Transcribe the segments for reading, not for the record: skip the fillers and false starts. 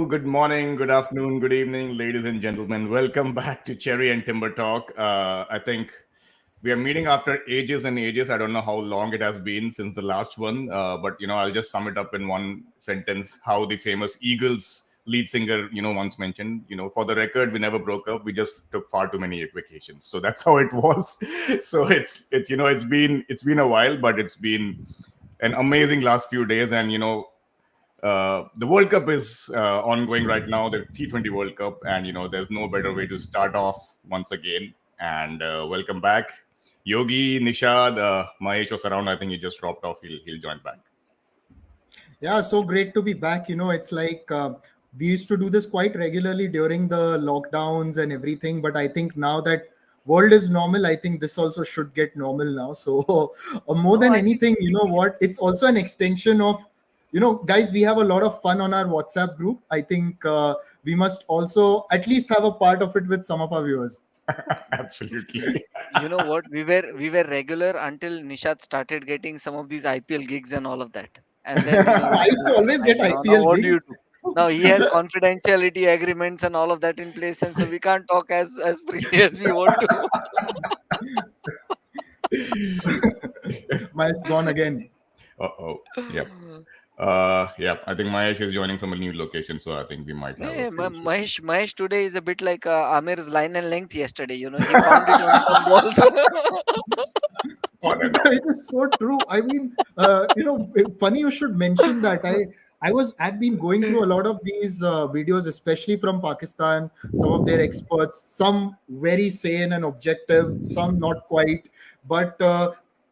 good morning, good afternoon, good evening, ladies and gentlemen. Welcome back to Cherry and Timber Talk. I think we are meeting after ages and ages. I don't know how long it has been since the last one, but I'll just sum it up in one sentence. How the famous Eagles lead singer, once mentioned. For the record, we never broke up. We just took far too many vacations. So that's how it was. So it's been a while, but it's been an amazing last few days, and the World Cup is ongoing right now, the T20 World Cup, and there's no better way to start off once again. And welcome back, Yogi, Nishad, Mahesh was around. I think he just dropped off. He'll join back. Yeah, so great to be back. It's like we used to do this quite regularly during the lockdowns and everything. But I think now that world is normal, I think this also should get normal now. So more No, than I think anything, you know what? It's also an extension of, guys, we have a lot of fun on our WhatsApp group. I think we must also at least have a part of it with some of our viewers. Absolutely. you know what we were regular until Nishad started getting some of these IPL gigs and all of that. And then I used to always get now IPL what do you gigs. do? Now he has confidentiality agreements and all of that in place, and so we can't talk as freely as we want to. Mine's gone again. Oh, yep. Yeah, I think Mahesh is joining from a new location, so I think we might have a Yeah, few issues. Mahesh today is a bit like Amir's line and length yesterday. He found it on some balls. On and off. It is so true. I mean, funny you should mention that. I've been going through a lot of these videos, especially from Pakistan. Some of their experts, some very sane and objective, some not quite. But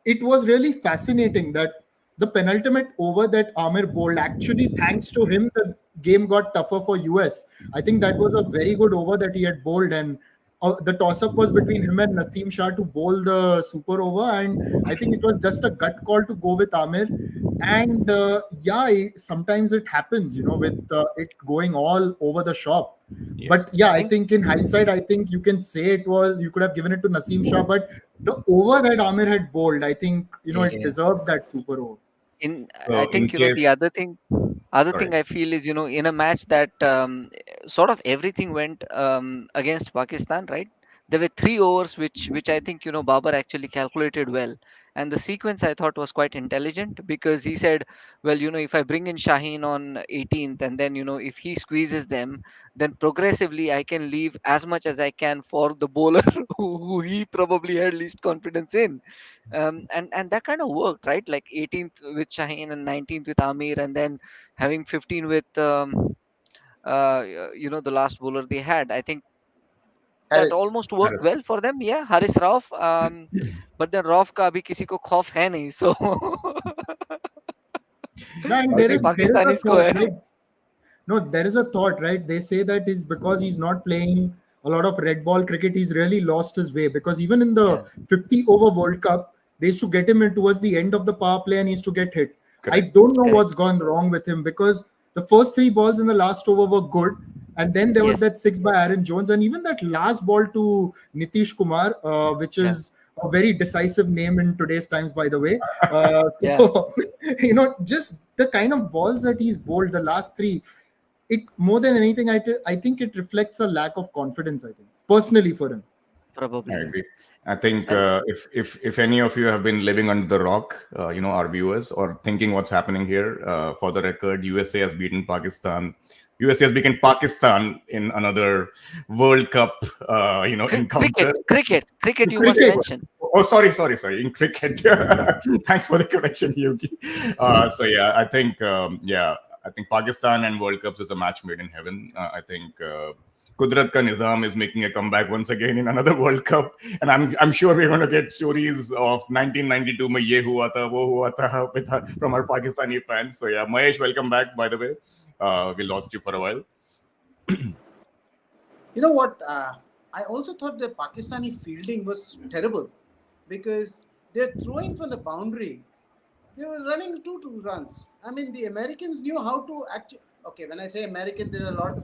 it was really fascinating that the penultimate over that Amir bowled, actually, thanks to him, the game got tougher for US. I think that was a very good over that he had bowled, and the toss-up was between him and Naseem Shah to bowl the super over, and I think it was just a gut call to go with Amir. And sometimes it happens, with it going all over the shop. But Yes. yeah, I think think in hindsight, I think you can say you could have given it to Naseem Shah, but the over that Amir had bowled, I think, it yeah. deserved that super over. I So in think the case, other sorry. thing I feel is, in a match that sort of everything went against Pakistan, right? There were three overs which I think, Babar actually calculated well, and the sequence I thought was quite intelligent, because he said, well, if I bring in Shaheen on 18th, and then, if he squeezes them, then progressively I can leave as much as I can for the bowler who he probably had least confidence in. And that kind of worked, right? Like 18th with Shaheen and 19th with Amir, and then having 15 with the last bowler they had. I think that Harris. almost worked Harris. well for them. Yeah, Haris Rauf. But then Rauf का अभी किसी को खौफ है नहीं, so No, and I क्योंकि think there is a Pakistanis को thought, है. right? No, there is a thought, right? They say that is because he's not playing a lot of red ball cricket, he's really lost his way. Because even in the Yeah, 50 over World Cup, they used to get him in towards the end of the power play and he used to get hit. I correct. don't know correct. what's gone wrong with him, because the first three balls in the last over were good. And then there was Yes. that six by Aaron Jones. And even that last ball to Nitish Kumar, which Yeah. is a very decisive name in today's times, by the way. Yeah. So, just the kind of balls that he's bowled the last three, it more than anything, I think it reflects a lack of confidence, I think, personally for him. I Probably. agree. I think And if any of you have been living under the rock, our viewers, or thinking what's happening here, for the record, USA has beaten Pakistan. USA has beaten Pakistan in another World Cup, cricket, encounter. cricket, you must Cricket. mention. Oh, sorry. In cricket. Thanks for the correction, Yuki. So yeah, I think Pakistan and World Cups is a match made in heaven. I think Kudrat Ka Nizam is making a comeback once again in another World Cup, and I'm sure we're going to get stories of 1992 mein ye hua tha, wo hua tha from our Pakistani fans. So yeah, Mahesh, welcome back. By the way, we lost you for a while. You know what? I also thought the Pakistani fielding was terrible because they're throwing from the boundary. They were running two runs. I mean, the Americans knew how to actually. Okay, when I say Americans, there are a lot of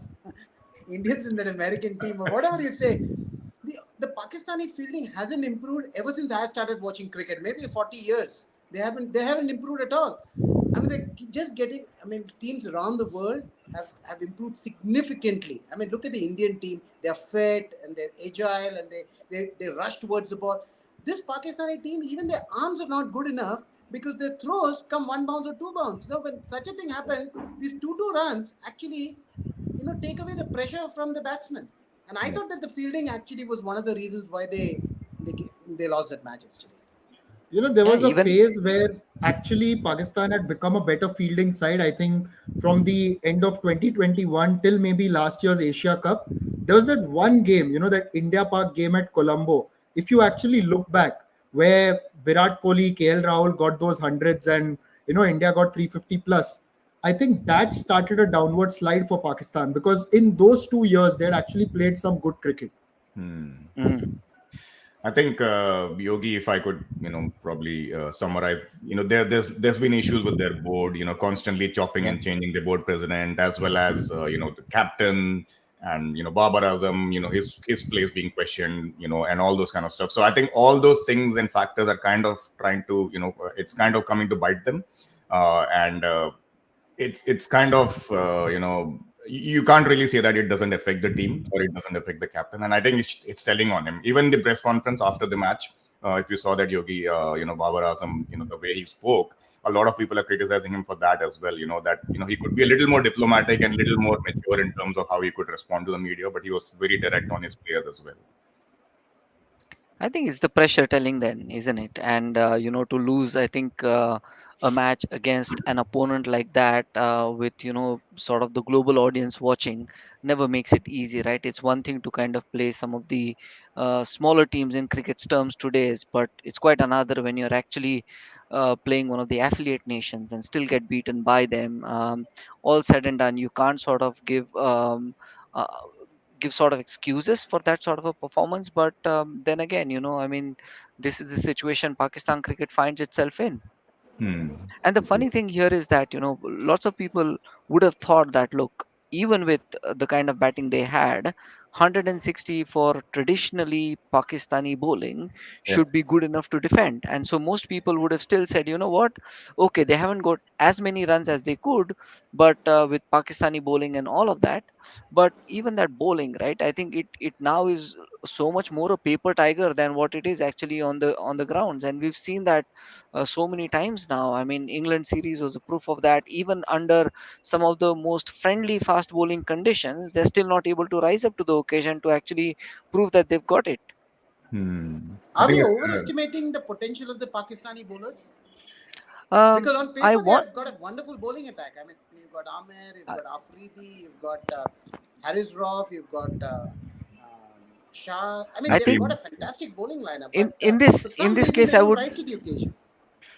Indians in that American team or whatever you say. The Pakistani fielding hasn't improved ever since I started watching cricket. Maybe 40 years. They haven't improved at all. I mean, they're just getting. I mean, teams around the world have improved significantly. I mean, look at the Indian team. They're fit and they're agile and they rush towards the ball. This Pakistani team, even their arms are not good enough because their throws come one bounce or two bounce. When such a thing happens, these 2-2 runs actually, take away the pressure from the batsman. And I Yeah. thought that the fielding actually was one of the reasons why they, they lost that match yesterday. There Yeah, was a even phase where actually Pakistan had become a better fielding side. I think from the end of 2021 till maybe last year's Asia Cup, there was that one game, that India Park game at Colombo. If you actually look back, where Virat Kohli, KL Rahul got those hundreds and, India got 350 plus. I think that started a downward slide for Pakistan because in those 2 years, they had actually played some good cricket. Hmm. mm, I think Yogi, if I could, probably summarize, there's been issues with their board, constantly chopping yeah. and changing the board president, as well as the captain and Babar Azam, his place being questioned, and all those kind of stuff. So I think all those things and factors are kind of trying to, it's kind of coming to bite them, and it's kind of you can't really say that it doesn't affect the team or it doesn't affect the captain, and I think it's telling on him. Even the press conference after the match, if you saw that Yogi, Babar Azam, the way he spoke, a lot of people are criticizing him for that as well. That he could be a little more diplomatic and a little more mature in terms of how he could respond to the media, but he was very direct on his players as well. I think it's the pressure telling then, isn't it? And to lose, I think a match against an opponent like that, with sort of the global audience watching, never makes it easy, right? It's one thing to kind of play some of the smaller teams in cricket's terms today's, but it's quite another when you're actually playing one of the affiliate nations and still get beaten by them. All said and done, you can't sort of uh, give sort of excuses for that sort of a performance, but then again, I mean, this is the situation Pakistan cricket finds itself in. Hmm. And the funny thing here is that, lots of people would have thought that, look, even with the kind of batting they had, 160 for traditionally Pakistani bowling Yeah. should be good enough to defend. And so most people would have still said, you know what, okay, they haven't got as many runs as they could, but with Pakistani bowling and all of that. But even that bowling, right? I think it now is so much more a paper tiger than what it is actually on the grounds, and we've seen that so many times now. I mean, England series was a proof of that. Even under some of the most friendly fast bowling conditions, they're still not able to rise up to the occasion to actually prove that they've got it. Hmm. I Are think we it's overestimating the potential of the Pakistani bowlers? Because on I paper they want. have got a wonderful bowling attack. I mean, you've got Amer, you've Uh, got Afridi, you've got Harris Roth, you've got Shah. I mean, I they've think got a Hakeem. fantastic bowling lineup, in but in this for in some this reason case, they I don't would. rise to the occasion.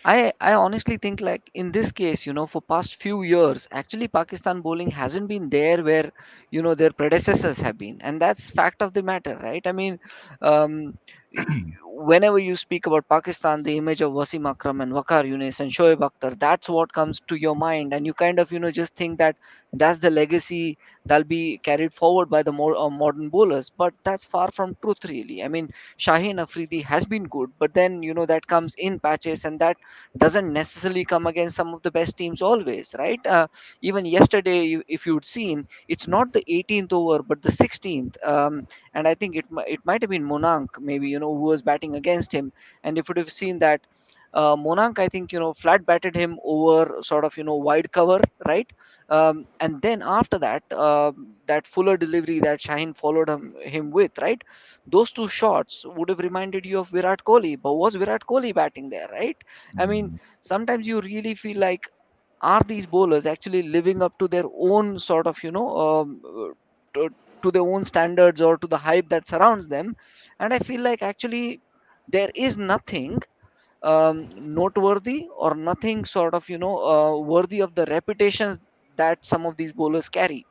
I honestly think, like, in this case, for past few years, actually Pakistan bowling hasn't been there where their predecessors have been, and that's fact of the matter, right? I mean, um, y- whenever you speak about Pakistan, the image of Wasim Akram and Waqar Yunis and Shoaib Akhtar, that's what comes to your mind, and you kind of just think that that's the legacy that'll be carried forward by the more modern bowlers, but that's far from truth, really. I mean, Shaheen Afridi has been good, but then that comes in patches, and that doesn't necessarily come against some of the best teams always, right? Even yesterday, if you'd seen, it's not the 18th over but the 16th, and I think it might have been Monank, maybe, who was batting against him. And if you'd have seen that, Monank, I think, flat batted him over sort of wide cover, right? And then after that, that fuller delivery that Shaheen followed him with, right? Those two shots would have reminded you of Virat Kohli, but was Virat Kohli batting there, right? I mean, Hmm. sometimes you really feel like, are these bowlers actually living up to their own sort of, to their own standards or to the hype that surrounds them? And I feel like actually there is nothing noteworthy or nothing sort of, worthy of the reputations that some of these bowlers carry.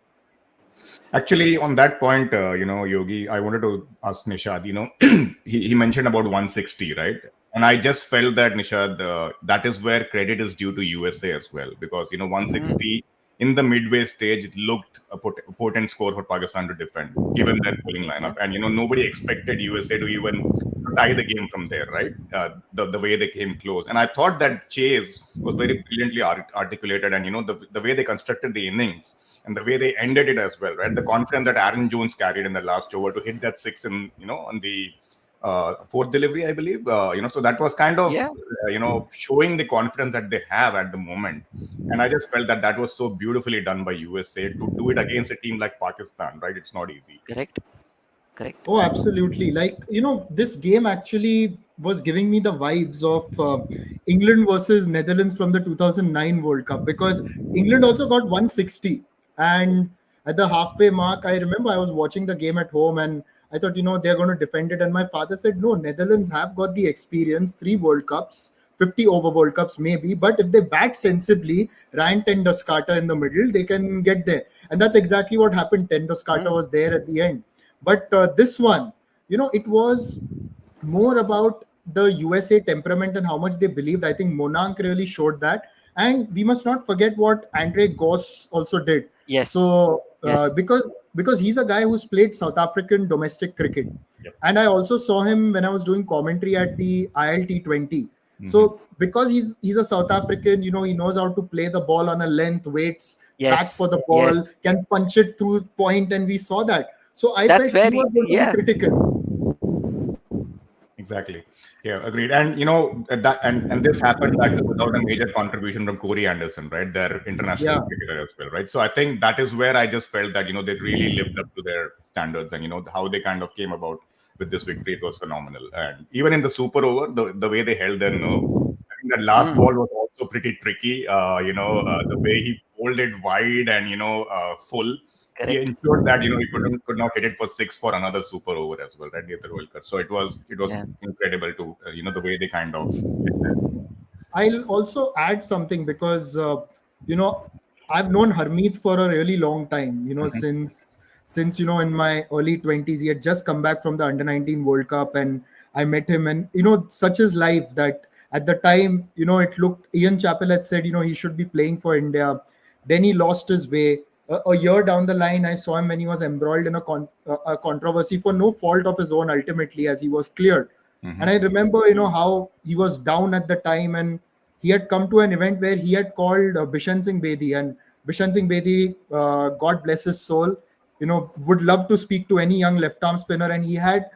Actually, on that point, Yogi, I wanted to ask Nishad. He mentioned about 160, right? And I just felt that Nishad, that is where credit is due to USA as well, because Mhm. 160 in the midway stage, it looked a potent score for Pakistan to defend, given their bowling lineup, Yeah. and nobody expected USA to even tie the game from there, right? The way they came close, and I thought that chase was very brilliantly articulated, and the way they constructed the innings, and the way they ended it as well, right? The confidence that Aaron Jones carried in the last over to hit that six in, on the fourth delivery, I believe. So that was kind of, Yeah, showing the confidence that they have at the moment. And I just felt that that was so beautifully done by USA to do it against a team like Pakistan, right? It's not easy. correct, correct. Oh, absolutely. Like, this game actually was giving me the vibes of England versus Netherlands from the 2009 World Cup, because England also got 160. And at the halfway mark, I remember I was watching the game at home and I thought, they're going to defend it. And my father said, no, Netherlands have got the experience, 3 World Cups, 50 over World Cups maybe. But if they bat sensibly, Ryan Ten-Doskata in the middle, they can get there. And that's exactly what happened. Ten-Doskata was there at the end. But this one, it was more about the USA temperament and how much they believed. I think Monank really showed that. And we must not forget what Andre Goss also did. Yes. So Yes. because he's a guy who's played South African domestic cricket. Yep. And I also saw him when I was doing commentary at the ILT20. So because he's a South African, he knows how to play the ball on a length, waits, catch Yes. for the ball, Yes. can punch it through point, and we saw that. So I That's felt he very, was going to yeah. be critical. Exactly. Yeah, agreed. And that and this happened without a major contribution from Corey Anderson, right? Their international cricketer as well, right? So I think that is where I just felt that they really lived up to their standards, and how they kind of came about with this victory. It was phenomenal. And even in the super over, the way they held their nerve, I think that last ball was also pretty tricky. The way he pulled it wide and full. Correct. He ensured that he could not hit it for six for another super over as well, right? Near the World Cup. So it was incredible to the way they kind of. I'll also add something because I've known Harmeet for a really long time. Since in my early 20s, he had just come back from the Under-19 World Cup, and I met him, and such is life that at the time it looked. Ian Chappell had said he should be playing for India. Then he lost his way. A year down the line, I saw him when he was embroiled in a controversy for no fault of his own, ultimately, as he was cleared. And I remember, how he was down at the time, and he had come to an event where he had called Bishan Singh Bedi, and Bishan Singh Bedi, God bless his soul, would love to speak to any young left-arm spinner, and he had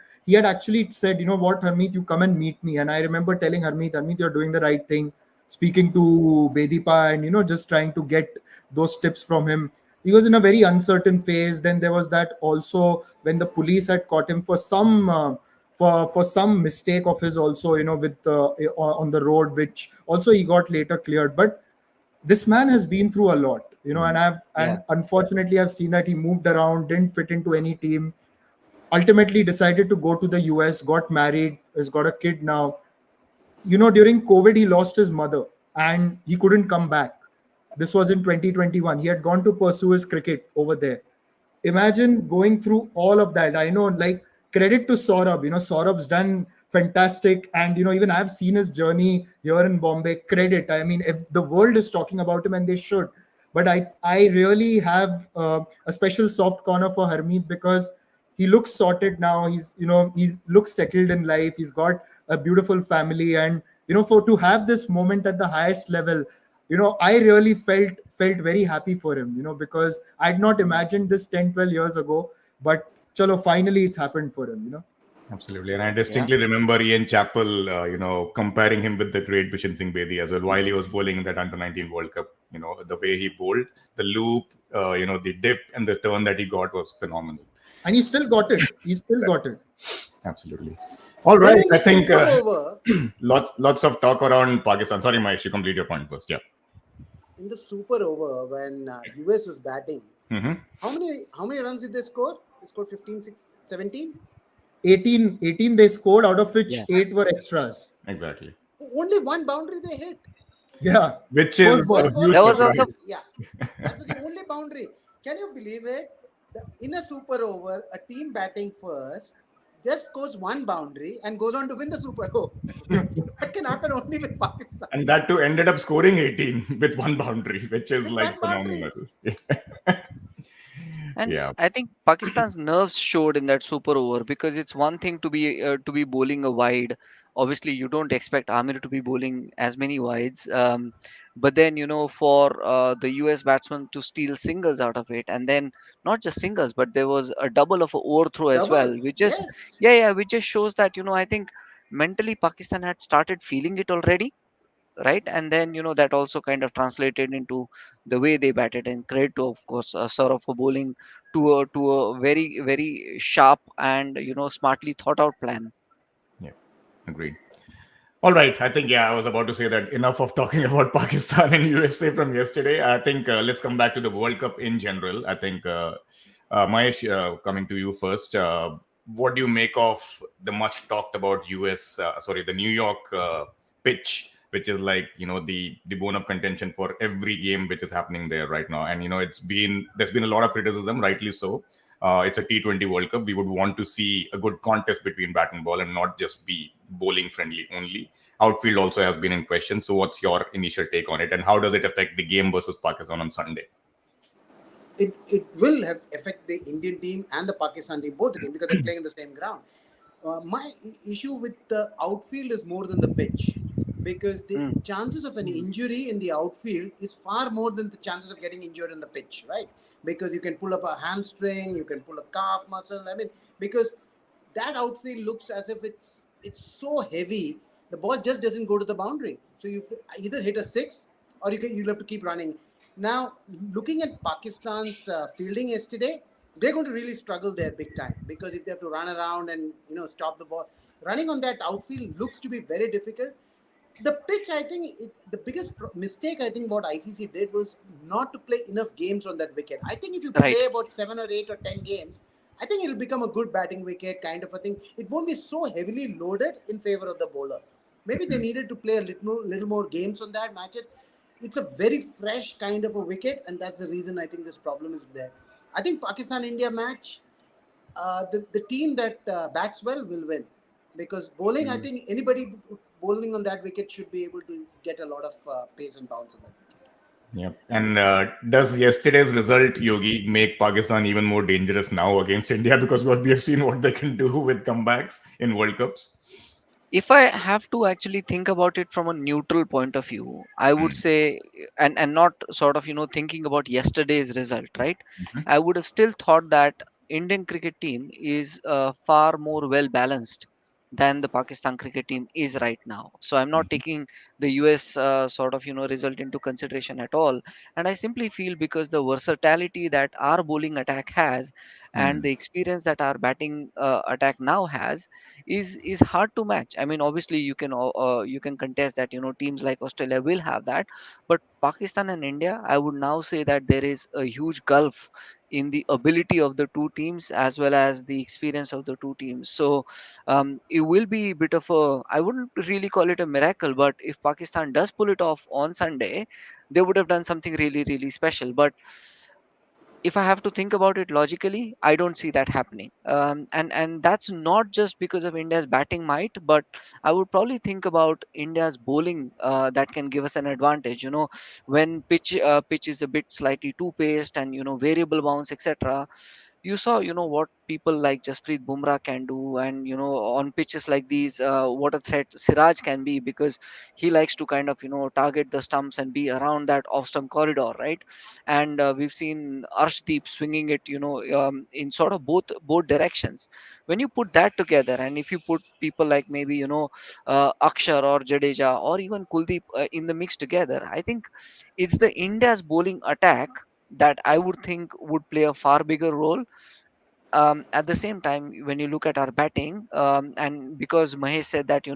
actually said, what, Harmeet, you come and meet me. And I remember telling Harmeet, you're doing the right thing, speaking to Bedipa and just trying to get those tips from him. He was in a very uncertain phase. Then there was that also when the police had caught him for some for some mistake of his also, with on the road, which also he got later cleared. But this man has been through a lot, and unfortunately I've seen that he moved around, didn't fit into any team, ultimately decided to go to the US, got married, has got a kid now. During COVID, he lost his mother and he couldn't come back. This was in 2021. He had gone to pursue his cricket over there. Imagine going through all of that. I know, like, credit to Saurabh. Saurabh's done fantastic. And, even I've seen his journey here in Bombay. Credit. I mean, if the world is talking about him, and they should. But I really have a special soft corner for Harmeet because he looks sorted now. He looks settled in life. He's got a beautiful family. And, to have this moment at the highest level, I really felt very happy for him, because I'd not imagined this 10, 12 years ago, but chalo, finally it's happened for him, Absolutely. And I distinctly remember Ian Chappell, comparing him with the great Bishan Singh Bedi as well, while he was bowling in that Under-19 World Cup. The way he bowled, the loop, the dip and the turn that he got was phenomenal. And he still got it. Absolutely. All right. I think over, lots of talk around Pakistan. Sorry, Mahesh, you complete your point first. Yeah. in the super over when US was batting, how many runs did they score? They scored 15, 17? 18 they scored, out of which 8 were extras. Exactly. Only one boundary they hit. Yeah. Which is a huge surprise. That was the only boundary. Can you believe it? In a super over, a team batting first just scores one boundary and goes on to win the super over. That can happen only with Pakistan. And that too ended up scoring 18 with one boundary, which is like phenomenal. And I think Pakistan's nerves showed in that super over, because it's one thing to be bowling a wide Obviously, you don't expect Amir to be bowling as many wides. But then, for the US batsman to steal singles out of it, and then not just singles, but there was a double of a overthrow as well, Double, which just, yes. yeah, yeah, which just shows that, I think mentally Pakistan had started feeling it already, right? And then, that also kind of translated into the way they batted, and credit to, of course, sort of a bowling to a very, very sharp and, smartly thought out plan. Yeah, agreed. All right. I think, yeah, I was about to say that enough of talking about Pakistan and USA from yesterday. I think let's come back to the World Cup in general. I think, Mahesh, coming to you first, what do you make of the much talked about the New York pitch, which is like, the bone of contention for every game which is happening there right now? And, there's been a lot of criticism, rightly so. It's a T20 World Cup. We would want to see a good contest between bat and ball and not just be bowling friendly only. Outfield also has been in question. So, what's your initial take on it, and how does it affect the game versus Pakistan on Sunday? It will have affect the Indian team and the Pakistan team, both the team, because they're playing in the same ground. My issue with the outfield is more than the pitch, because the Mm, chances of an injury in the outfield is far more than the chances of getting injured in the pitch, right? Because you can pull up a hamstring, you can pull a calf muscle. I mean, because that outfield looks as if it's so heavy, the ball just doesn't go to the boundary. So you either hit a six, or you'll have to keep running. Now, looking at Pakistan's fielding yesterday, they're going to really struggle there big time, because if they have to run around and stop the ball, running on that outfield looks to be very difficult. The pitch, I think, the biggest mistake I think what ICC did was not to play enough games on that wicket. I think if you right. play about 7 or 8 or 10 games, I think it'll become a good batting wicket kind of a thing. It won't be so heavily loaded in favor of the bowler. Maybe they needed to play a little more games on that matches. It's a very fresh kind of a wicket, and that's the reason I think this problem is there. I think Pakistan India match, the team that bats well will win, because bowling, I think anybody bowling on that wicket should be able to get a lot of pace and bounce on that wicket. Yeah. And does yesterday's result, Yogi, make Pakistan even more dangerous now against India? Because what we have seen what they can do with comebacks in World Cups. If I have to actually think about it from a neutral point of view, I would Mm. say, and not sort of, thinking about yesterday's result, right? Mhm. I would have still thought that Indian cricket team is far more well balanced than the Pakistan cricket team is right now. So I'm not Mhm. taking the US sort of, result into consideration at all. And I simply feel because the versatility that our bowling attack has, and Mm. the experience that our batting attack now has, is hard to match. I mean, obviously you can contest that, teams like Australia will have that, but Pakistan and India, I would now say that there is a huge gulf in the ability of the two teams as well as the experience of the two teams. So it will be a bit of a, I wouldn't really call it a miracle, but if Pakistan does pull it off on Sunday, they would have done something really, really special. But if I have to think about it logically, I don't see that happening. And that's not just because of India's batting might, but I would probably think about India's bowling that can give us an advantage. When pitch is a bit slightly too paced, and variable bounce, etc. You saw, what people like Jasprit Bumrah can do, and on pitches like these, what a threat Siraj can be, because he likes to kind of target the stumps and be around that off stump corridor, right? And we've seen Arshdeep swinging it, in sort of both directions. When you put that together, and if you put people like maybe Akshar or Jadeja or even Kuldeep in the mix together, I think it's the India's bowling attack that I would think would play a far bigger role. At the same time, when you look at our batting, and because Mahesh said that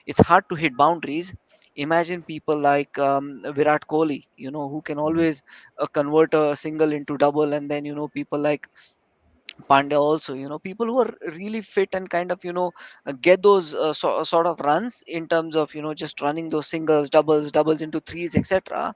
it's hard to hit boundaries, imagine people like Virat Kohli, who can Mm. always convert a single into double, and then people like Pandya also, people who are really fit and kind of, get those sort of runs in terms of, just running those singles, doubles into threes, etc.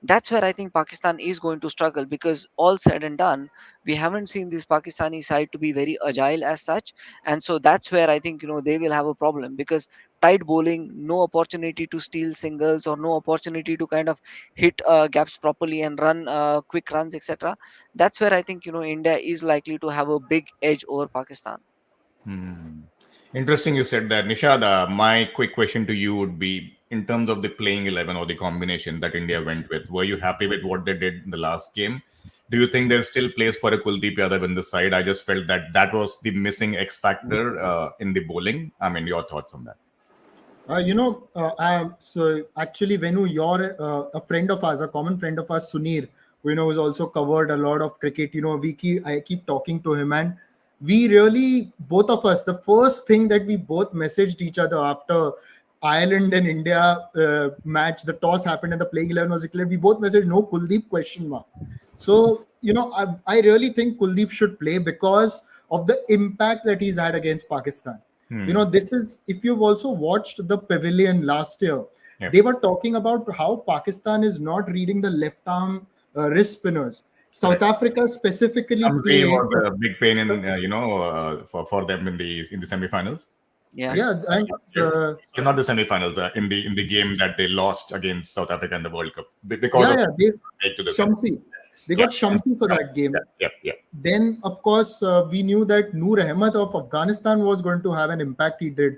That's where I think Pakistan is going to struggle, because all said and done, we haven't seen this Pakistani side to be very agile as such. And so that's where I think, they will have a problem, because tight bowling, no opportunity to steal singles, or no opportunity to kind of hit gaps properly and run quick runs, etc. That's where I think India is likely to have a big edge over Pakistan. Hmm. Interesting you said that. Nishad, my quick question to you would be in terms of the playing 11 or the combination that India went with, were you happy with what they did in the last game? Do you think there's still place for a Kuldeep Yadav in the side? I just felt that that was the missing X factor in the bowling. I mean, your thoughts on that? So actually, Venu, you're a friend of ours, a common friend of ours, Sunir, who has also covered a lot of cricket. I keep talking to him, and we really, both of us, the first thing that we both messaged each other after Ireland and India match, the toss happened and the playing 11 was declared. We both messaged no Kuldeep question mark. So I really think Kuldeep should play because of the impact that he's had against Pakistan. This is, if you've also watched the pavilion last year, Yep. they were talking about how Pakistan is not reading the left arm wrist spinners. South Africa specifically Shamsi played. was a big pain in, for them in the semifinals. Yeah. Yeah, and Not the semifinals, in the game that they lost against South Africa in the World Cup because of break to the Shamsi. They got Shamsi for that game. Yeah. Then, of course, we knew that Noor Ahmed of Afghanistan was going to have an impact. He did.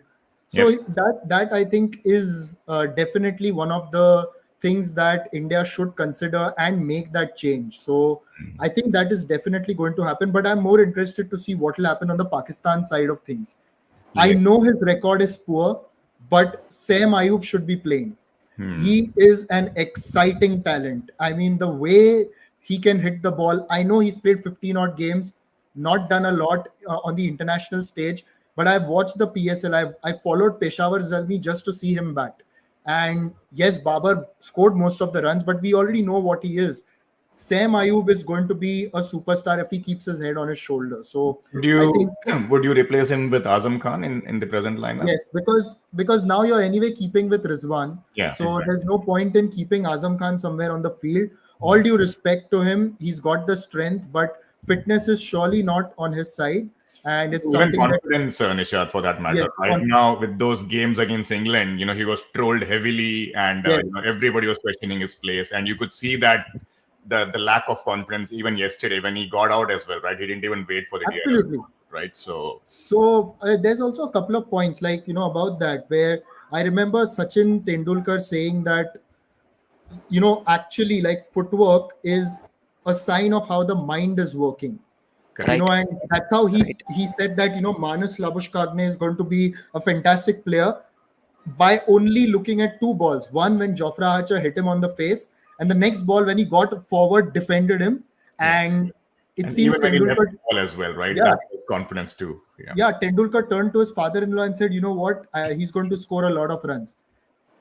So that I think is definitely one of the things that India should consider and make that change. So I think that is definitely going to happen. But I'm more interested to see what will happen on the Pakistan side of things. I know his record is poor, but Sam Ayub should be playing. He is an exciting talent. I mean, the way he can hit the ball. I know he's played 15 odd games, not done a lot on the international stage, but I've watched the PSL. I followed Peshawar Zalmi just to see him bat. And yes, Babar scored most of the runs, but we already know what he is. Sam Ayub is going to be a superstar if he keeps his head on his shoulder. So Would I think you replace him with Azam Khan in the present lineup? yes, because now you're anyway keeping with Rizwan. Yeah, So exactly. there's no point in keeping Azam Khan somewhere on the field. All due respect to him, he's got the strength, but fitness is surely not on his side. And it's Even something that confidence, Nishad, for that matter. Yes, Right now, with those games against England, he was trolled heavily, and yes, everybody was questioning his place, and you could see that the lack of confidence even yesterday when he got out as well. Right, he didn't even wait for the DRS, absolutely. right? So There's also a couple of points like about that where I remember Sachin Tendulkar saying that actually like footwork is a sign of how the mind is working. Right. And that's how he Right. he said that Manus Labushkagne is going to be a fantastic player by only looking at two balls. One when Jofra Archer hit him on the face, and the next ball when he got forward, defended him, and it and seems even when he left Tendulkar, the ball as well, right? yeah, That was confidence too. Yeah. Tendulkar turned to his father-in-law and said, "You know what? He's going to score a lot of runs."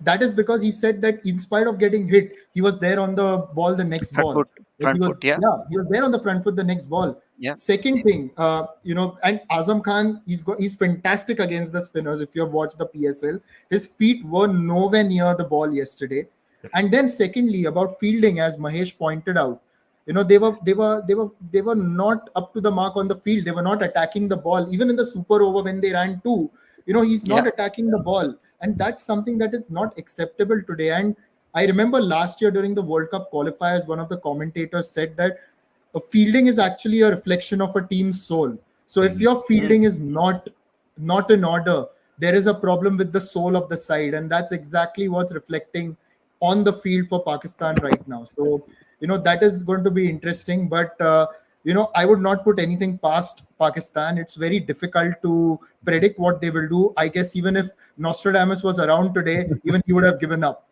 That is because he said that in spite of getting hit, he was there on the ball the next Front ball. foot. Like Front he was, foot. Yeah. he was there on the front foot the next ball. Yeah. Second thing, and Azam Khan, he's fantastic against the spinners. If you have watched the PSL, his feet were nowhere near the ball yesterday. And then secondly, about fielding, as Mahesh pointed out, they were not up to the mark on the field. They were not attacking the ball. Even in the super over when they ran two, he's not attacking the ball. And that's something that is not acceptable today. And I remember last year during the World Cup qualifiers, one of the commentators said that fielding is actually a reflection of a team's soul. So if your fielding is not in order, there is a problem with the soul of the side. And that's exactly what's reflecting on the field for Pakistan right now. So, that is going to be interesting. But I would not put anything past Pakistan. It's very difficult to predict what they will do. I guess even if Nostradamus was around today, even he would have given up.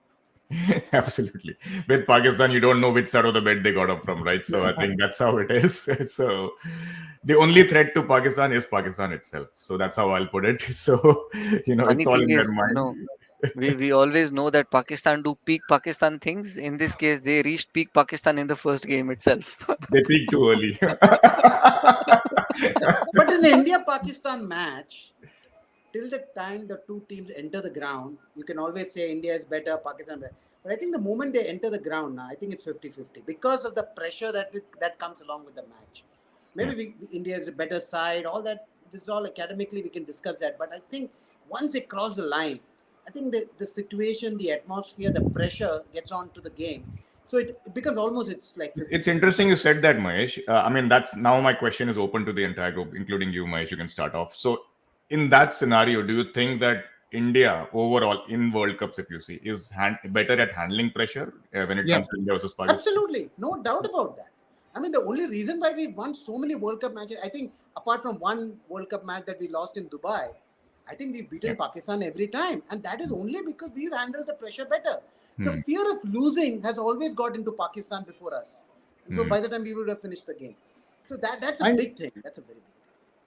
Absolutely. With Pakistan, you don't know which side of the bed they got up from, right? So I think that's how it is. So the only threat to Pakistan is Pakistan itself. So that's how I'll put it. So, Funny it's all in thing their is, mind. we always know that Pakistan do peak Pakistan things. In this case, they reached peak Pakistan in the first game itself. They peaked too early. But in the India-Pakistan match, till the time the two teams enter the ground, you can always say India is better, Pakistan better. But I think the moment they enter the ground now, I think it's 50-50 because of the pressure that comes along with the match. Maybe India is a better side, all that. This is all academically, we can discuss that. But I think once they cross the line, I think the situation, the atmosphere, the pressure gets onto the game. So it becomes almost, it's like 50. It's interesting you said that, Mahesh. I mean, that's now my question is open to the entire group, including you, Mahesh. You can start off. So in that scenario, do you think that India overall in World Cups, if you see, is better at handling pressure when it Yeah. comes to India versus Pakistan? Absolutely, no doubt about that. I mean, the only reason why we won so many World Cup matches, I think, apart from one World Cup match that we lost in Dubai, I think we've Yeah. beaten Pakistan every time, and that is only because we've handled the pressure better. The Hmm. fear of losing has always got into Pakistan before us, and so Hmm. by the time we would have finished the game, so that's a And big thing. That's a very big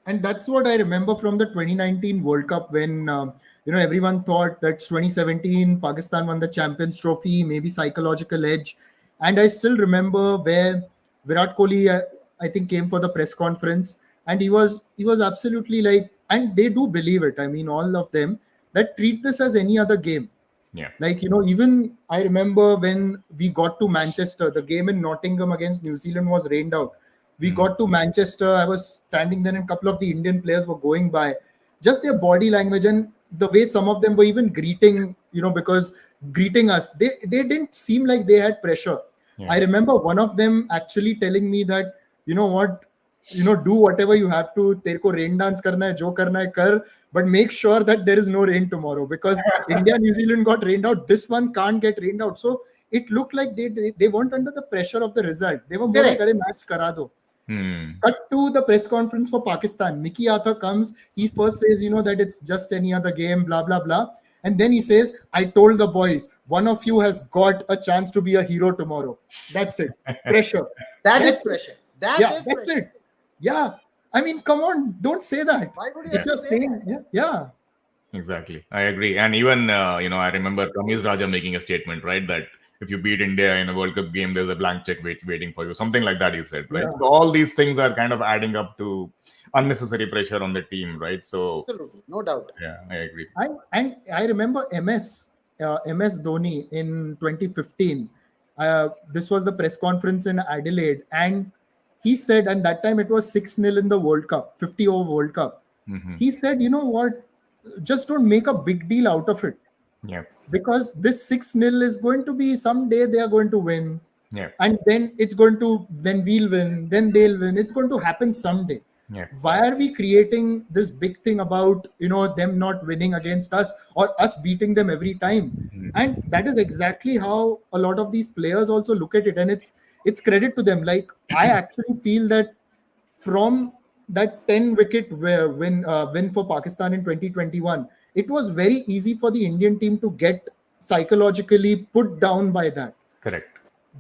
thing. that's what I remember from the 2019 World Cup when everyone thought that 2017 Pakistan won the Champions Trophy, maybe psychological edge, and I still remember where Virat Kohli, I think, came for the press conference, and he was absolutely like, and they do believe it. I mean, all of them that treat this as any other game. Yeah. Like, even I remember when we got to Manchester, the game in Nottingham against New Zealand was rained out. We Hmm. got to Manchester, I was standing there, and a couple of the Indian players were going by. Just their body language and the way some of them were even greeting, because greeting us, they didn't seem like they had pressure. Yeah. I remember one of them actually telling me that, what, do whatever you have to. तेरे को rain dance करना है, जो करना है कर, but make sure that there is no rain tomorrow because India, New Zealand got rained out. This one can't get rained out. So it looked like they weren't under the pressure of the result. They were more like, Correct. "Arey, match kara do." Hmm. Cut to the press conference for Pakistan. Mickey Arthur comes. He first says, that it's just any other game, blah, blah, blah. And then he says, I told the boys, one of you has got a chance to be a hero tomorrow. That's it. Pressure. That is That's it. pressure. That Yeah, is that's pressure. it. Yeah. I mean, come on. Don't say that. Why would you If have you're to say saying, that? yeah. Exactly. I agree. And even, I remember Ramesh Raja making a statement, right? That if you beat India in a World Cup game, there's a blank check waiting for you. Something like that, he said, right? Yeah. So all these things are kind of adding up to unnecessary pressure on the team, right? So, Absolutely, no doubt. yeah, I agree. And I remember MS Dhoni in 2015. This was the press conference in Adelaide, and he said, and that time it was 6-0 in the World Cup, 50 over World Cup. Hmm. He said, you know what, just don't make a big deal out of it Yeah. because this 6-0 is going to be someday they are going to win, Yeah. and then then we'll win, then they'll win. It's going to happen someday. Yeah. Why are we creating this big thing about them not winning against us or us beating them every time? Mhm. And that is exactly how a lot of these players also look at it, and it's credit to them. Like, I actually feel that from that 10 wicket win for Pakistan in 2021, it was very easy for the Indian team to get psychologically put down by that, Correct.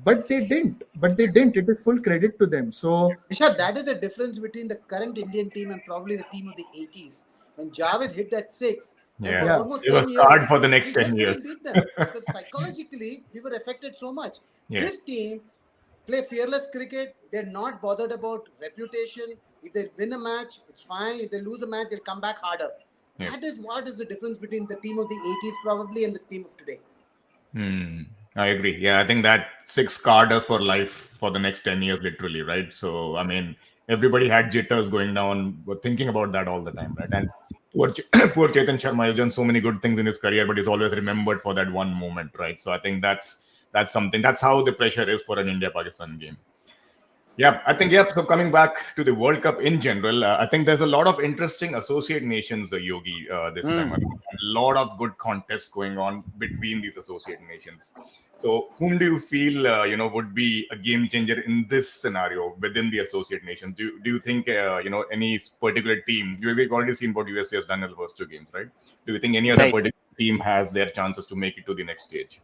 but they didn't. It is full credit to them. So Nishad, that is the difference between the current Indian team and probably the team of the 80s. When Javed hit that six, and for Yeah. yeah, almost It was 10 hard years, for the next we 10 just years. couldn't beat them because psychologically we were affected so much. Yeah. This team play fearless cricket. They're not bothered about reputation. If they win a match, it's fine. If they lose a match, they'll come back harder. Yeah. That is what is the difference between the team of the 80s probably and the team of today. I agree. Yeah, I think that six scarred us for life for the next 10 years, literally, right? So, I mean, everybody had jitters going down, were thinking about that all the time, right? And poor Chetan Sharma has done so many good things in his career, but he's always remembered for that one moment, right? So I think that's something. That's how the pressure is for an India-Pakistan game. Yeah, I think, yeah. So coming back to the World Cup in general, I think there's a lot of interesting associate nations, Yogi, this time. I mean, a lot of good contests going on between these associate nations. So, whom do you feel, would be a game changer in this scenario within the associate nations? Do you think, any particular team? We've already seen what USA has done in the first two games, right? Do you think any other Right. particular team has their chances to make it to the next stage?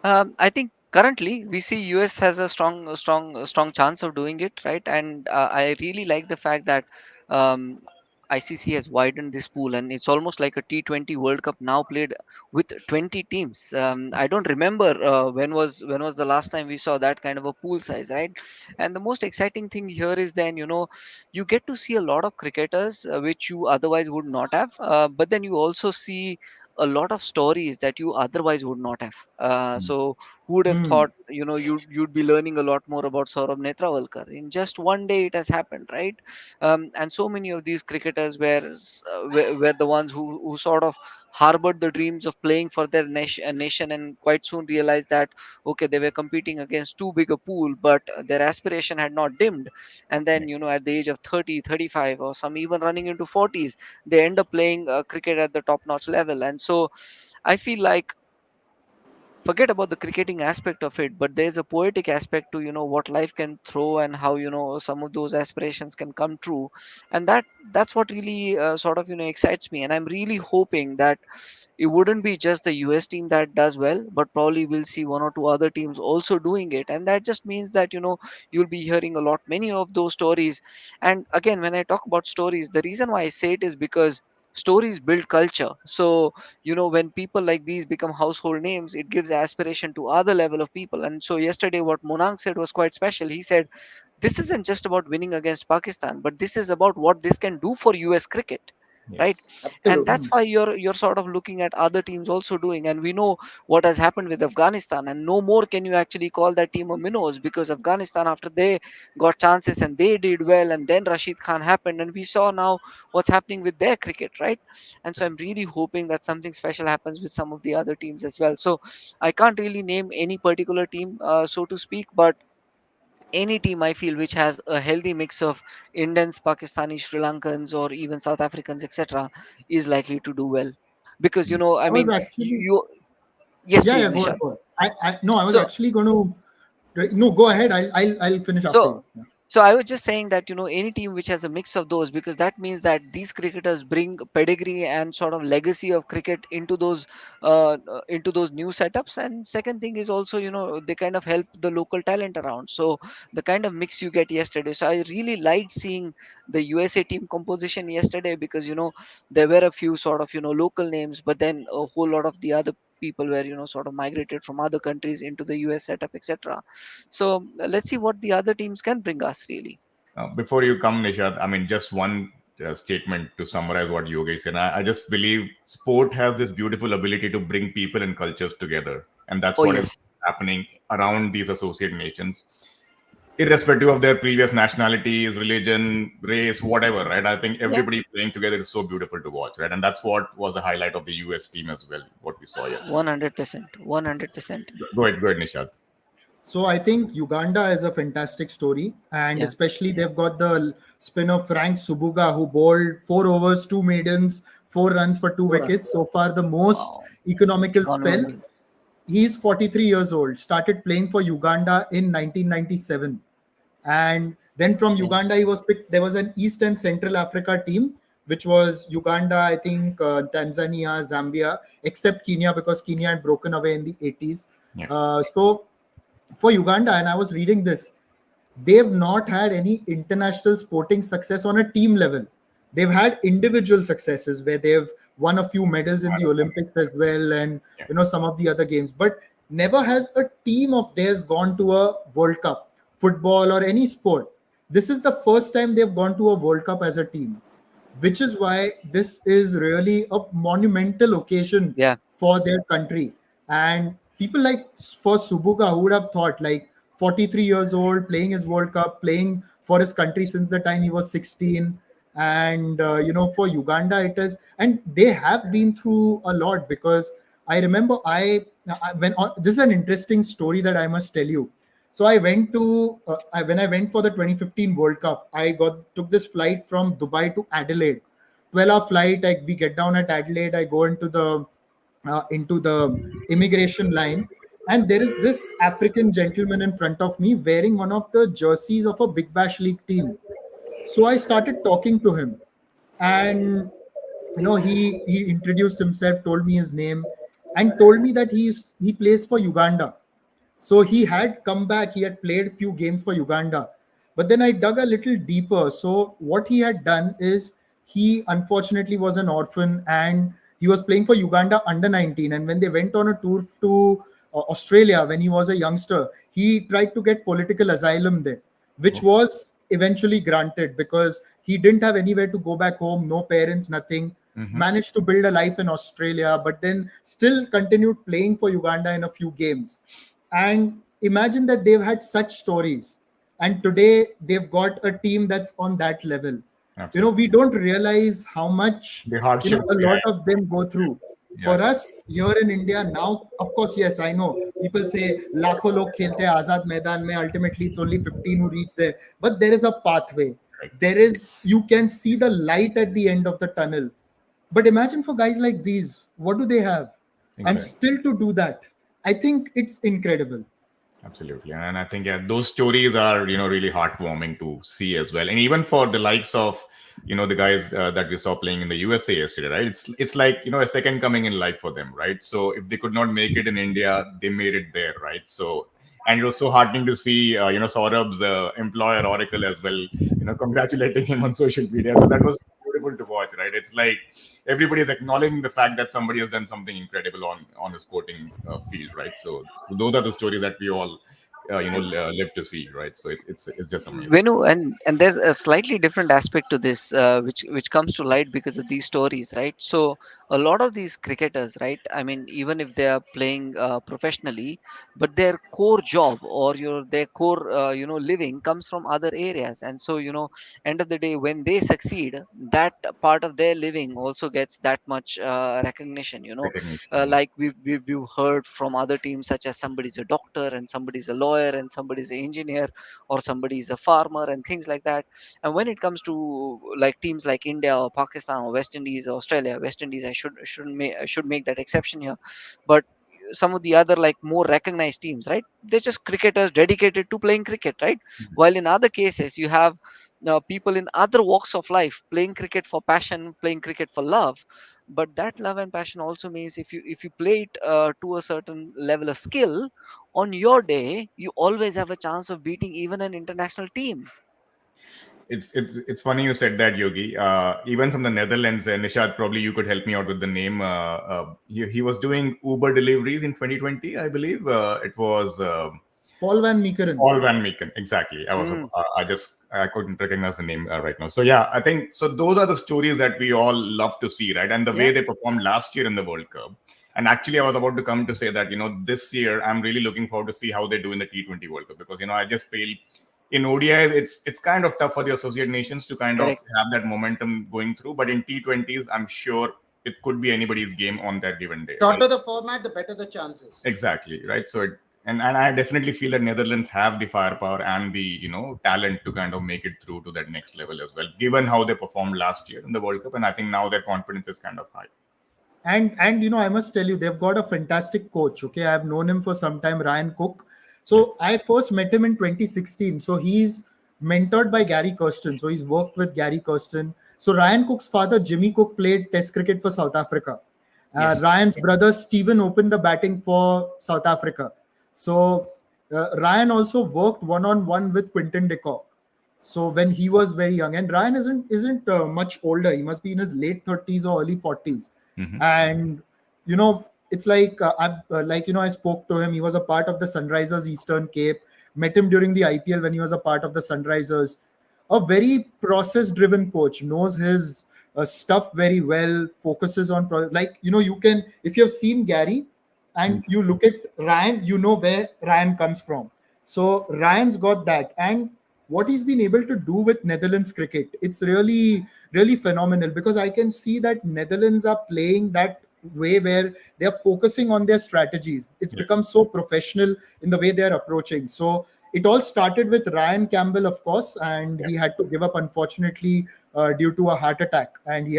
I think currently we see US has a strong chance of doing it, right? And I really like the fact that um, ICC has widened this pool, and it's almost like a T20 World Cup now played with 20 teams. I don't remember when was the last time we saw that kind of a pool size, right? And the most exciting thing here is then you get to see a lot of cricketers which you otherwise would not have, but then you also see a lot of stories that you otherwise would not have. So Who would have Hmm. thought, you'd be learning a lot more about Saurabh Netravalkar in just one day? It has happened, right? And so many of these cricketers were the ones who sort of harbored the dreams of playing for their nation, and quite soon realized that okay, they were competing against too big a pool, but their aspiration had not dimmed. And then, at the age of 30, 35, or some even running into 40s, they end up playing cricket at the top notch level. And so I feel like, forget about the cricketing aspect of it, but there's a poetic aspect to what life can throw, and how some of those aspirations can come true. And that's what really sort of excites me. And I'm really hoping that it wouldn't be just the US team that does well, but probably we'll see one or two other teams also doing it. And that just means that you'll be hearing a lot many of those stories. And again, when I talk about stories, the reason why I say it is because stories build culture. So when people like these become household names, it gives aspiration to other level of people. And so yesterday, what Monang said was quite special. He said, this isn't just about winning against Pakistan, but this is about what this can do for US cricket, right? Yes. And Absolutely. that's why you're sort of looking at other teams also doing. And we know what has happened with Afghanistan, and no more can you actually call that team a minnows, because Afghanistan, after they got chances and they did well, and then Rashid Khan happened, and we saw now what's happening with their cricket, right? And so I'm really hoping that something special happens with some of the other teams as well. So I can't really name any particular team, so to speak, but any team I feel which has a healthy mix of Indians, Pakistani, Sri Lankans, or even South Africans, etc., is likely to do well. Because I I was mean, actually, yes, yeah, please, yeah, go Nishad. ahead, go ahead. No, I was So, actually going to, no, go ahead. I'll finish after so you. Yeah. So I was just saying that any team which has a mix of those, because that means that these cricketers bring pedigree and sort of legacy of cricket into those new setups. And second thing is also they kind of help the local talent around. So the kind of mix you get yesterday. So I really liked seeing the USA team composition yesterday, because there were a few sort of local names, but then a whole lot of the other people were sort of migrated from other countries into the US setup, etc. So let's see what the other teams can bring us, really. Before you come, Nishad, I mean, just one statement to summarize what Yogesh said. I just believe sport has this beautiful ability to bring people and cultures together. And that's Oh what is yes, happening around these associate nations, irrespective of their previous nationalities, religion, race, whatever, right? I think yeah, everybody playing together is so beautiful to watch, right? And that's what was the highlight of the US team as well, what we saw yesterday. 100%, 100%. Go ahead, Nishad. So I think Uganda is a fantastic story, and Yeah. especially they've got the spinner Frank Subuga, who bowled 4 overs, 2 maidens, 4 runs for two 4 runs. wickets. So far, the most Wow, economical spell. phenomenal. He's 43 years old. Started playing for Uganda in 1997, and then from Yeah. Uganda he was picked. There was an East and Central Africa team, which was Uganda, I think, Tanzania, Zambia, except Kenya, because Kenya had broken away in the 80s. Yeah. So for Uganda, and I was reading this, they've not had any international sporting success on a team level. They've had individual successes where they've won a few medals in the Olympics as well, and Yeah. some of the other games. But never has a team of theirs gone to a World Cup, football or any sport. This is the first time they've gone to a World Cup as a team, which is why this is really a monumental occasion Yeah. for their country. And people like for Subuka, who would have thought, like 43 years old, playing his World Cup, playing for his country since the time he was 16. And for Uganda it is, and they have been through a lot, because I remember this is an interesting story that I must tell you. So I went to when I went for the 2015 World Cup, I took this flight from Dubai to Adelaide. 12-hour flight. We get down at Adelaide. I go into the immigration line, and there is this African gentleman in front of me wearing one of the jerseys of a Big Bash League team. So I started talking to him, and he introduced himself, told me his name, and told me that he plays for Uganda. So he had come back, he had played a few games for Uganda. But then I dug a little deeper. So what he had done is, he unfortunately was an orphan, and he was playing for Uganda under 19. And when they went on a tour to Australia when he was a youngster, he tried to get political asylum there, which Okay. was eventually granted, because he didn't have anywhere to go back home, no parents, nothing. Mm-hmm. Managed to build a life in Australia, but then still continued playing for Uganda in a few games. And imagine that they've had such stories, and today they've got a team that's on that level. Absolutely. We don't realize how much The hardship a lot behind. of them go through. Yeah. For us here in India now, of course, yes, I know people say lakho log khelte hain azad maidan mein, ultimately it's only 15 who reach there, but there is a pathway. Correct. There is, you can see the light at the end of the tunnel. But imagine for guys like these, what do they have? And Exactly. still to do that, I think it's incredible. Absolutely. And I think, yeah, those stories are, really heartwarming to see as well. And even for the likes of, the guys that we saw playing in the USA yesterday, right? It's like, a second coming in life for them, right? So if they could not make it in India, they made it there, right? So, and it was so heartening to see, Saurabh's employer Oracle as well, congratulating him on social media. So that was beautiful to watch, right? It's like everybody is acknowledging the fact that somebody has done something incredible on the sporting field, right? So those are the stories that we all live to see, right? So it's just amazing. Venu, and there's a slightly different aspect to this, which comes to light because of these stories, right? So a lot of these cricketers, right? I mean, even if they are playing professionally, but their core job or their core living comes from other areas, and so end of the day, when they succeed, that part of their living also gets that much recognition. Recognition, yeah. Like we've heard from other teams, such as somebody's a doctor and somebody's a lawyer and somebody's an engineer or somebody is a farmer and things like that. And when it comes to like teams like India or Pakistan or West Indies or Australia, West Indies, I should make that exception here, but some of the other like more recognized teams, right, they're just cricketers dedicated to playing cricket, right? While in other cases you have people in other walks of life playing cricket for passion, playing cricket for love. But that love and passion also means if you play it to a certain level of skill, on your day you always have a chance of beating even an international team. It's funny you said that, Yogi. Even from the Netherlands, Nishad, probably you could help me out with the name. He was doing Uber deliveries in 2020, I believe. It was Paul Van Meekeren. Paul Van Meeken. Exactly. Mm. I couldn't recognize the name right now. So yeah, I think so. Those are the stories that we all love to see, right? And the way Yeah. they performed last year in the World Cup. And actually, I was about to come to say that this year I'm really looking forward to see how they do in the T20 World Cup, because I just feel in ODIs it's kind of tough for the associate nations to kind of Correct. have that momentum going through, but in T20s I'm sure it could be anybody's game on that given day. Right? Shorter the format, the better the chances. Exactly, right. So and I definitely feel that Netherlands have the firepower and the talent to kind of make it through to that next level as well, given how they performed last year in the World Cup, and I think now their confidence is kind of high. And I must tell you, they've got a fantastic coach. Okay, I've known him for some time, Ryan Cook. So I first met him in 2016. So he's mentored by Gary Kirsten. So he's worked with Gary Kirsten. So Ryan Cook's father, Jimmy Cook, played Test cricket for South Africa. Yes. Ryan's brother Stephen opened the batting for South Africa. So Ryan also worked one-on-one with Quinton de Kock. So when he was very young, and Ryan isn't much older. He must be in his late 30s or early 40s. Mm-hmm. And it's like I spoke to him. He was a part of the Sunrisers Eastern Cape. Met him during the IPL when he was a part of the Sunrisers. A very process-driven coach, knows his stuff very well. Focuses on you can, if you have seen Gary and you look at Ryan, you know where Ryan comes from. So Ryan's got that, and what he's been able to do with Netherlands cricket, it's really, really phenomenal, because I can see that Netherlands are playing that way where they're focusing on their strategies. It's Yes. become so professional in the way they're approaching. So it all started with Ryan Campbell, of course, and he had to give up, unfortunately, due to a heart attack. And he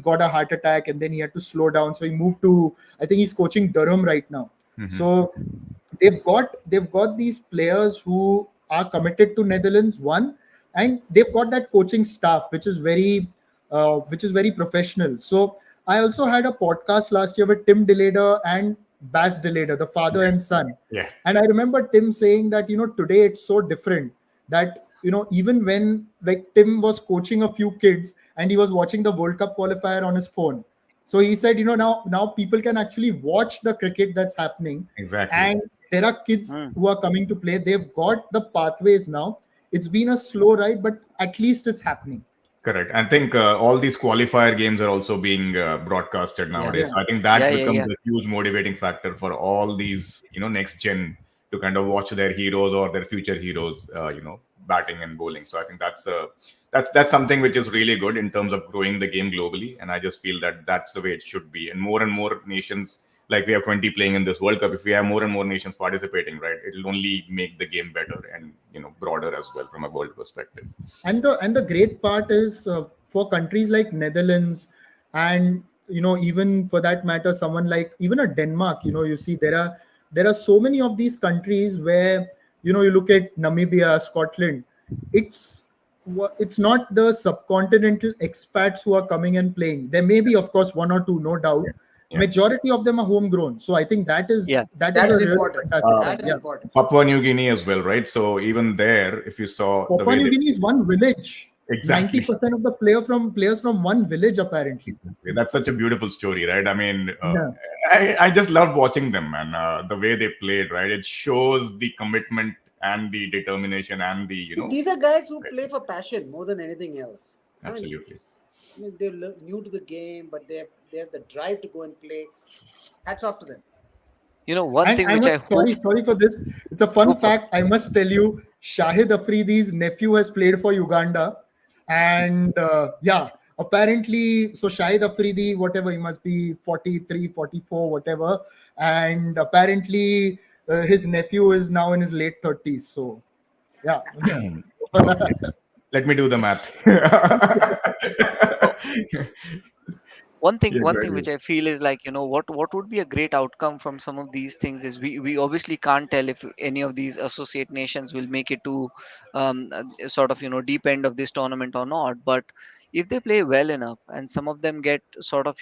got a heart attack, and then he had to slow down. So he moved to, I think he's coaching Durham right now. Mm-hmm. So they've got these players who are committed to Netherlands, one, and they've got that coaching staff which is very professional. So I also had a podcast last year with Tim Delader and Bas Delader, the father and son. Yeah. And I remember Tim saying that today it's so different, that even when like Tim was coaching a few kids and he was watching the World Cup qualifier on his phone. So he said, now people can actually watch the cricket that's happening. Exactly. And there are kids who are coming to play. They've got the pathways now. It's been a slow ride, but at least it's happening. Correct. I think all these qualifier games are also being broadcasted Yeah, nowadays. Yeah. So I think yeah, that yeah, becomes yeah. a huge motivating factor for all these, next gen to kind of watch their heroes or their future heroes, batting and bowling. So I think that's something which is really good in terms of growing the game globally. And I just feel that that's the way it should be. And more nations, like we have 20 playing in this World Cup, if we have more and more nations participating, right, it'll only make the game better and broader as well from a world perspective. And the great part is for countries like Netherlands, and even for that matter someone like even a Denmark. You see there are so many of these countries where you look at Namibia, Scotland. It's not the subcontinental expats who are coming and playing. There may be, of course, one or two, no doubt. Yeah. Yeah. Majority of them are homegrown, so I think that Yeah. is That a is really important. fantastic Uh, sign. That is Yeah. important. Papua New Guinea as well, right? So even there, if you saw the Papua way New they Guinea is one village. exactly, 90% of the players from one village, apparently. that's such a beautiful story, right? I mean, Yeah. I just loved watching them, man. The way they played, right? It shows the commitment and the determination and the See, these are guys who play for passion more than anything else. absolutely. They're new to the game, but they have the drive to go and play. Hats off to them. One And thing I which I must hope. sorry for this. It's a Go fun for. fact. I must tell you, Shahid Afridi's nephew has played for Uganda, and yeah, apparently, so Shahid Afridi, whatever he must be, 43, 44, whatever, and apparently his nephew is now in his late 30s. So yeah. Okay. Let me do the math. one thing Yeah, one thing which great. I feel is like, what would be a great outcome from some of these things is we obviously can't tell if any of these associate nations will make it to sort of deep end of this tournament or not. But if they play well enough and some of them get sort of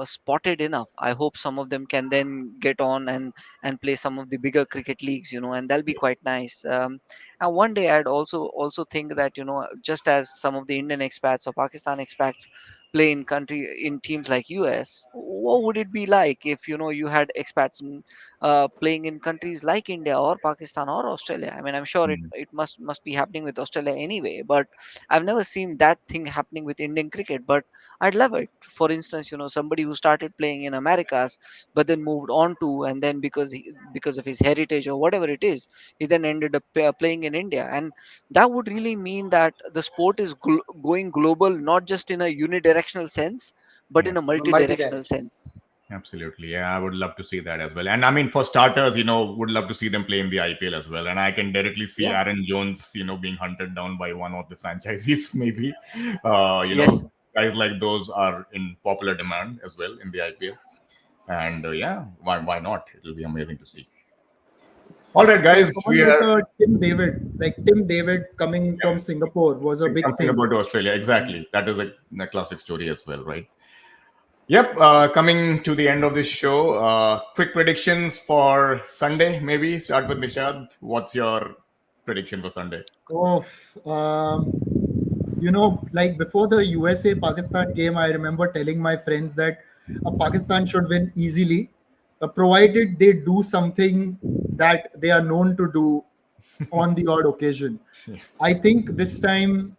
spotted enough, I hope some of them can then get on and play some of the bigger cricket leagues, and that'll be Yes. quite nice. And one day I'd also think that, just as some of the Indian expats or Pakistan expats play in teams like US, what would it be like if you had expats playing in countries like India or Pakistan or Australia? I mean, I'm sure it, Mm. it must be happening with Australia anyway, but I've never seen that thing happening with Indian cricket. But I'd love it. For instance, somebody who started playing in Americas but then moved on to, and then because of his heritage or whatever it is, he then ended up playing in India. And that would really mean that the sport is going global, not just in a unidirectional sense, but Yeah. in a multi-directional Multi-directional. sense. Absolutely. Yeah, I would love to see that as well. And I mean, for starters, would love to see them play in the IPL as well. And I can directly see Yeah. Aaron Jones, being hunted down by one of the franchises, maybe. Yes. Guys like those are in popular demand as well in the IPL. And yeah, why not? It'll be amazing to see. All right, So guys, someone we like are Tim David coming from Singapore was a from big thing. Singapore to Australia. Exactly. That is a classic story as well, right? Yep, coming to the end of this show. Quick predictions for Sunday, maybe. Start with Nishad. What's your prediction for Sunday? Oh, like before the USA Pakistan game, I remember telling my friends that Pakistan should win easily, provided they do something that they are known to do on the odd occasion. I think this time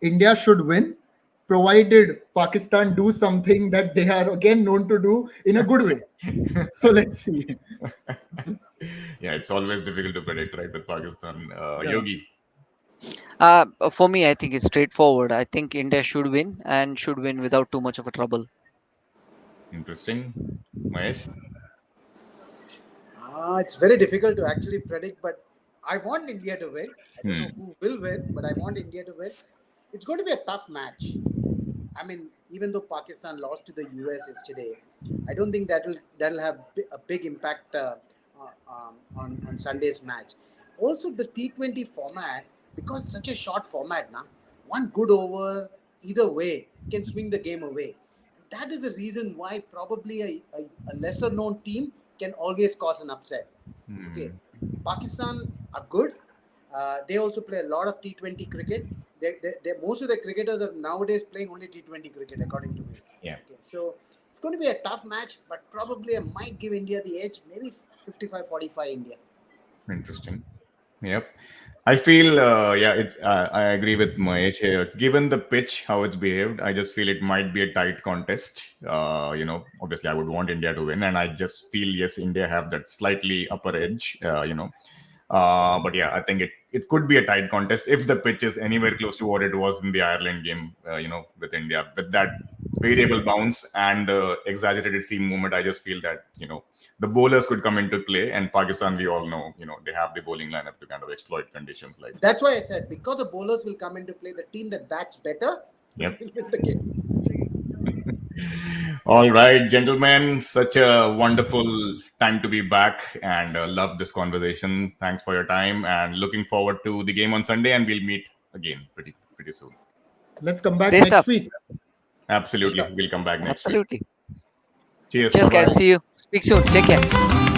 India should win, provided Pakistan do something that they are again known to do in a good way. So let's see. Yeah, it's always difficult to predict, right, with Pakistan. Yeah. Yogi, For me, I think it's straightforward. I think India should win and should win without too much of a trouble. interesting. Mahesh? It's very difficult to actually predict, but I want India to win. I don't know Hmm. who will win, but I want India to win. It's going to be a tough match. I mean, even though Pakistan lost to the US yesterday, I don't think that'll have a big impact on Sunday's match. Also, the T20 format, because it's such a short format now, one good over either way can swing the game away. That is the reason why probably a lesser known team can always cause an upset. Okay, Hmm. Pakistan are good. They also play a lot of T20 cricket. Most of the cricketers are nowadays playing only T20 cricket, according to me. Yeah, Okay, so it's going to be a tough match, but probably I might give India the edge. Maybe 55-45 India. interesting. Yep. I feel, yeah, it's. I agree with Mahesh here. Given the pitch, how it's behaved, I just feel it might be a tight contest. Obviously, I would want India to win, and I just feel yes, India have that slightly upper edge. But yeah, I think it could be a tight contest if the pitch is anywhere close to what it was in the Ireland game. With India, with that variable bounce and the exaggerated seam movement, I just feel that the bowlers could come into play, and Pakistan, we all know, they have the bowling lineup to kind of exploit conditions like that. That's why I said, because the bowlers will come into play, the team that bats better Yep. will win the game. All right, gentlemen, such a wonderful time to be back, and love this conversation. Thanks for your time, and looking forward to the game on Sunday, and we'll meet again pretty soon. Let's come back Great next stuff. week. Absolutely, Sure. we'll come back next week. Absolutely. Cheers. Cheers, Bye-bye. guys. See you. Speak soon. Take care.